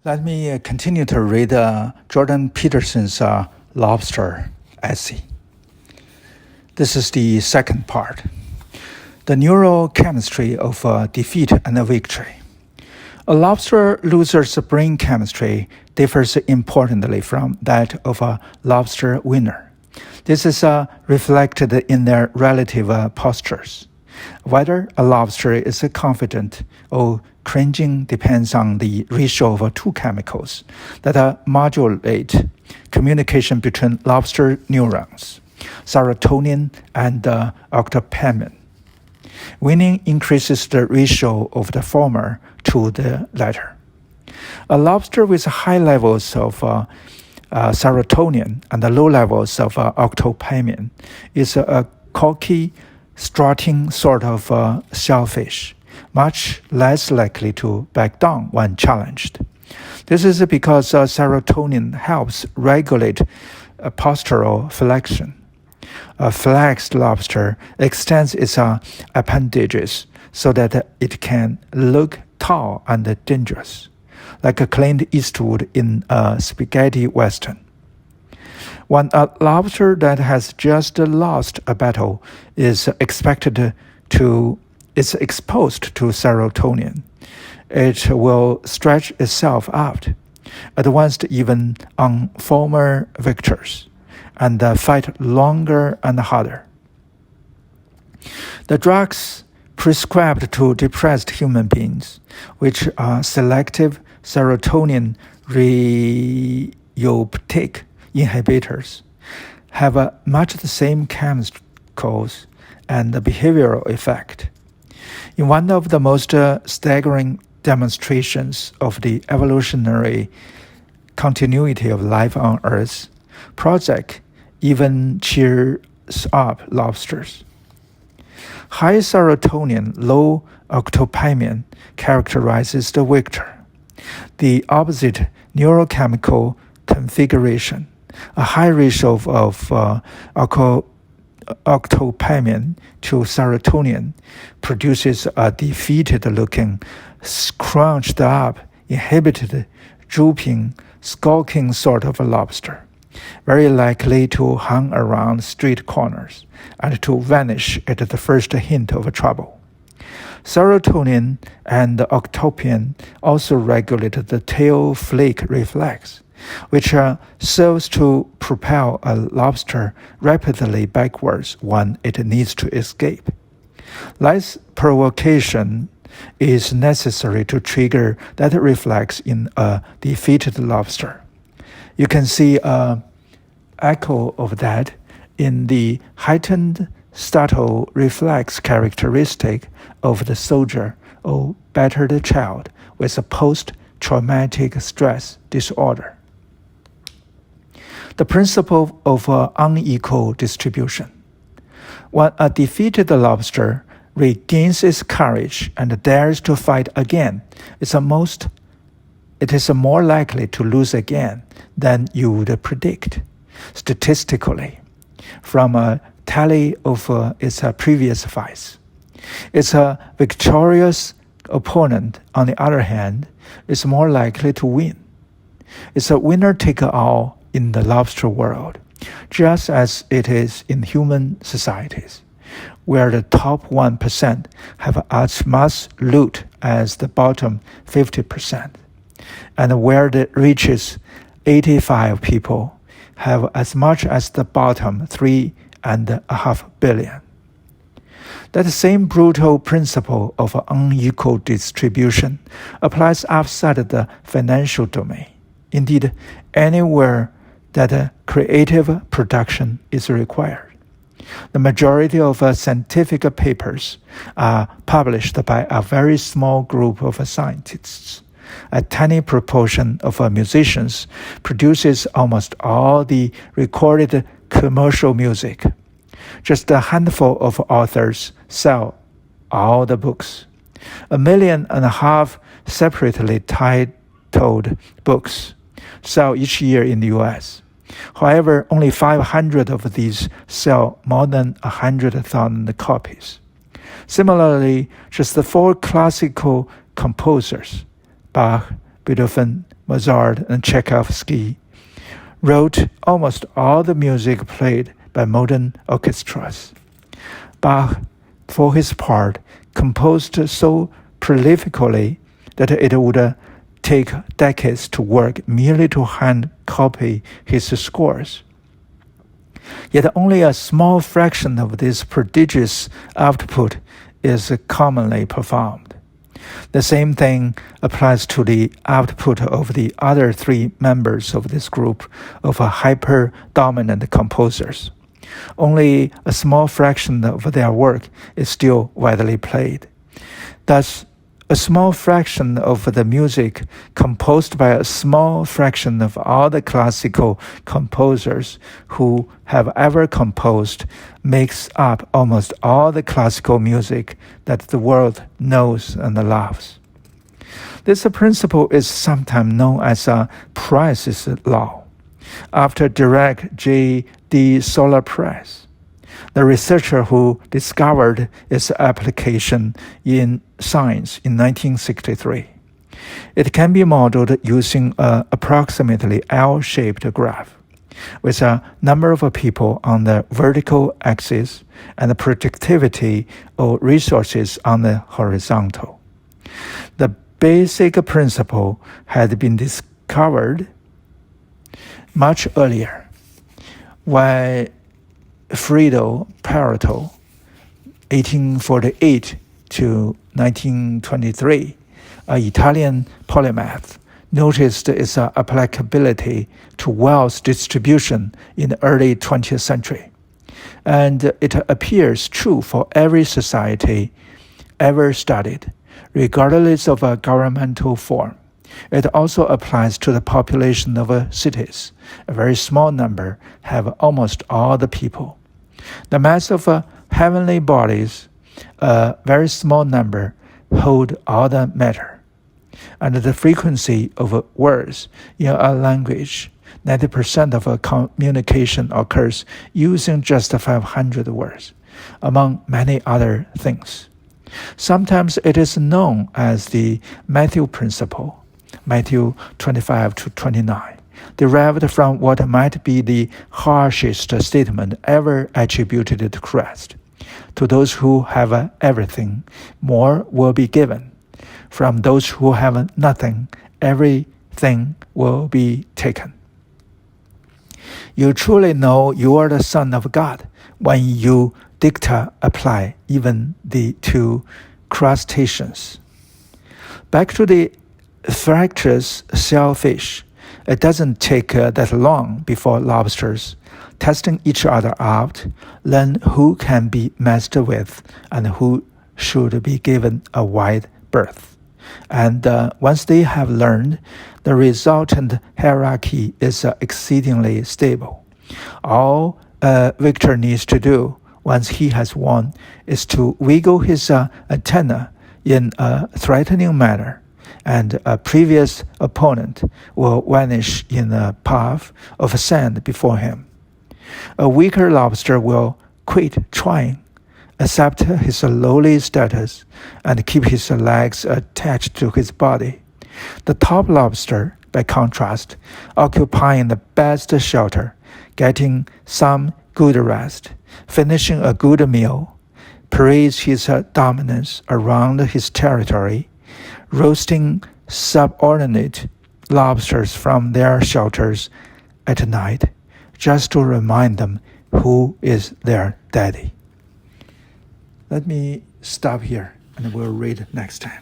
Let me continue to read Jordan Peterson's Lobster essay. This is the second part. The neurochemistry of defeat and victory. A lobster loser's brain chemistry differs importantly from that of a lobster winner. This is reflected in their relative postures. Whether a lobster is confident or cringing depends on the ratio of two chemicals that modulate communication between lobster neurons, serotonin and octopamine. Winning increases the ratio of the former to the latter. A lobster with high levels of serotonin and low levels of octopamine is a cocky, strutting sort of shellfish, much less likely to back down when challenged. This is because serotonin helps regulate postural flexion. A flexed lobster extends its appendages so that it can look tall and dangerous, like a Clint Eastwood in a spaghetti western. When a lobster that has just lost a battle is exposed to serotonin, it will stretch itself out, advanced even on former victors, and fight longer and harder. The drugs prescribed to depressed human beings, which are selective serotonin reuptake inhibitors, have much the same chemicals and behavioral effect. In one of the most staggering demonstrations of the evolutionary continuity of life on Earth, Prozac even cheers up lobsters. High serotonin, low octopamine characterizes the victor. The opposite neurochemical configuration, a high ratio of octopamine to serotonin, produces a defeated-looking, scrunched-up, inhibited, drooping, skulking sort of a lobster, very likely to hang around street corners and to vanish at the first hint of trouble. Serotonin and octopamine also regulate the tail flick reflex, which serves to propel a lobster rapidly backwards when it needs to escape. Less provocation is necessary to trigger that reflex in a defeated lobster. You can see an echo of that in the heightened startle reflex characteristic of the soldier or battered child with a post-traumatic stress disorder. The principle of unequal distribution. When a defeated lobster regains its courage and dares to fight again, it is more likely to lose again than you would predict, statistically, from a tally of its previous fights. Its victorious opponent, on the other hand, is more likely to win. It's a winner-take-all in the lobster world, just as it is in human societies, where the top 1% have as much loot as the bottom 50%, and where the richest 85 people have as much as the bottom 3.5 billion. That same brutal principle of unequal distribution applies outside the financial domain. Indeed, anywhere that creative production is required. The majority of scientific papers are published by a very small group of scientists. A tiny proportion of musicians produces almost all the recorded commercial music. Just a handful of authors sell all the books. 1.5 million separately titled books sell each year in the U.S. However, only 500 of these sell more than 100,000 copies. Similarly, just the 4 classical composers, Bach, Beethoven, Mozart, and Tchaikovsky, wrote almost all the music played by modern orchestras. Bach, for his part, composed so prolifically that it would take decades to work merely to hand copy his scores. Yet only a small fraction of this prodigious output is commonly performed. The same thing applies to the output of the other three members of this group of hyper-dominant composers. Only a small fraction of their work is still widely played. Thus, a small fraction of the music composed by a small fraction of all the classical composers who have ever composed makes up almost all the classical music that the world knows and loves. This principle is sometimes known as Price's law, after Dirac J.D. Solar Price, the researcher who discovered its application in science in 1963. It can be modeled using an approximately L-shaped graph, with a number of people on the vertical axis and the productivity or resources on the horizontal. The basic principle had been discovered much earlier, when Friedel Pareto, 1848 to 1923, an Italian polymath, noticed its applicability to wealth distribution in the early 20th century. And it appears true for every society ever studied, regardless of a governmental form. It also applies to the population of cities. A very small number have almost all the people. The mass of heavenly bodies, a very small number, hold all the matter. And the frequency of words in a language, 90% of communication occurs using just 500 words, among many other things. Sometimes it is known as the Matthew principle, Matthew 25 to 29, derived from what might be the harshest statement ever attributed to Christ. To those who have everything, more will be given. From those who have nothing, everything will be taken. You truly know you are the Son of God when you dicta apply even the two crustaceans. Back to the fractious shellfish. It doesn't take that long before lobsters, testing each other out, learn who can be messed with and who should be given a wide berth. And once they have learned, the resultant hierarchy is exceedingly stable. All Victor needs to do once he has won is to wiggle his antenna in a threatening manner, and a previous opponent will vanish in a puff of sand before him. A weaker lobster will quit trying, accept his lowly status, and keep his legs attached to his body. The top lobster, by contrast, occupying the best shelter, getting some good rest, finishing a good meal, parades his dominance around his territory, roasting subordinate lobsters from their shelters at night, just to remind them who is their daddy. Let me stop here and we'll read next time.